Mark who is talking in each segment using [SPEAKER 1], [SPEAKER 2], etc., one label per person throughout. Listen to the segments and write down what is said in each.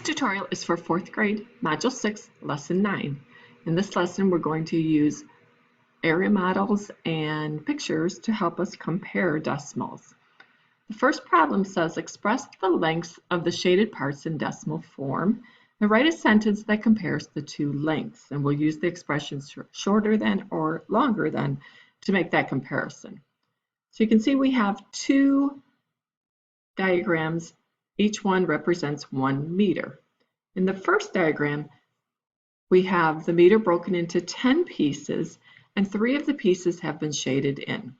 [SPEAKER 1] tutorial is for 4th grade, Module 6, Lesson 9. In this lesson, we're going to use area models and pictures to help us compare decimals. The first problem says, express the lengths of the shaded parts in decimal form and write a sentence that compares the two lengths. And we'll use the expressions shorter than or longer than to make that comparison. So you can see we have two diagrams. Each one represents 1 meter. In the first diagram, we have the meter broken into 10 pieces, and 3 of the pieces have been shaded in.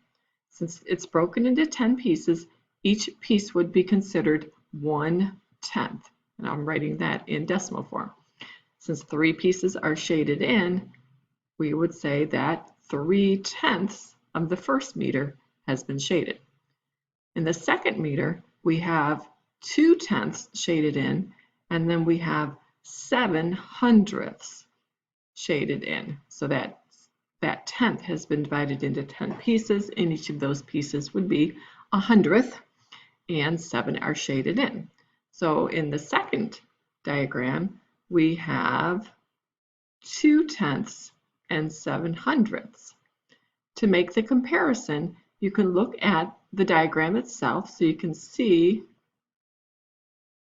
[SPEAKER 1] Since it's broken into 10 pieces, each piece would be considered 1/10, and I'm writing that in decimal form. Since 3 pieces are shaded in, we would say that 3/10 of the first meter has been shaded. In the second meter, we have 2/10 shaded in, and then we have 7/100 shaded in. So that tenth has been divided into 10 pieces, and each of those pieces would be 100th, and 7 are shaded in. So in the second diagram, we have 2/10 and 7/100. To make the comparison, you can look at the diagram itself, so you can see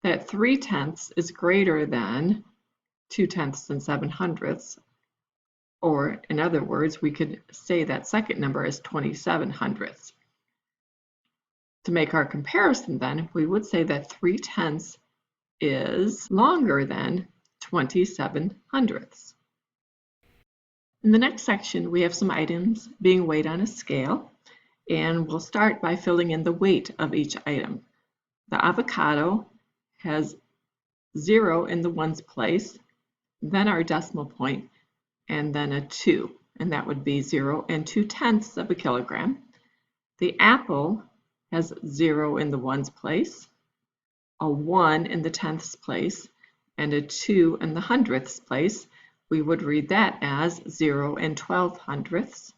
[SPEAKER 1] that 3/10 is greater than 2/10 and 7/100, or in other words, we could say that second number is 27/100. To make our comparison then, we would say that 3/10 is longer than 27/100. In the next section, we have some items being weighed on a scale, and we'll start by filling in the weight of each item. The avocado has 0 in the ones place, then our decimal point, and then a 2, and that would be 0 and 2/10 of a kilogram. The apple has 0 in the ones place, a 1 in the tenths place, and a 2 in the hundredths place. We would read that as 0 and 12/100.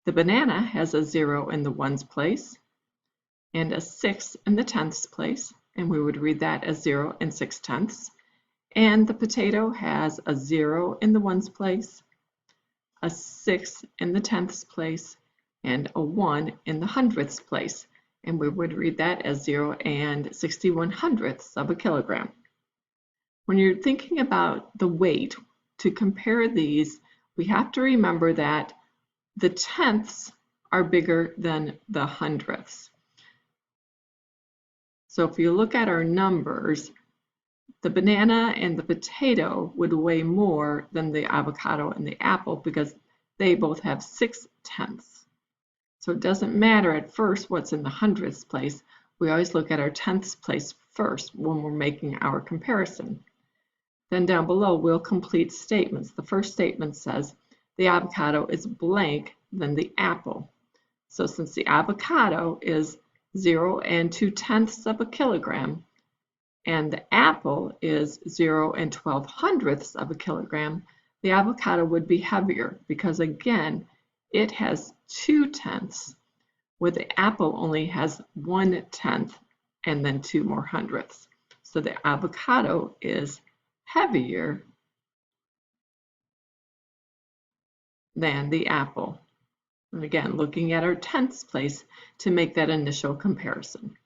[SPEAKER 1] The banana has a 0 in the ones place and a 6 in the tenths place, and we would read that as 0 and 6/10. And the potato has a 0 in the ones place, a 6 in the tenths place, and a 1 in the hundredths place, and we would read that as 0 and 61/100 of a kilogram. When you're thinking about the weight, to compare these, we have to remember that the tenths are bigger than the hundredths. So if you look at our numbers, the banana and the potato would weigh more than the avocado and the apple because they both have 6/10. So it doesn't matter at first what's in the hundredths place. We always look at our tenths place first when we're making our comparison. Then down below, we'll complete statements. The first statement says the avocado is blank than the apple. So since the avocado is 0 and 2/10 of a kilogram, and the apple is 0 and 12/100 of a kilogram, the avocado would be heavier because, again, it has 2/10, where the apple only has 1/10 and then 2 more hundredths. So the avocado is heavier than the apple. And again, looking at our tenths place to make that initial comparison.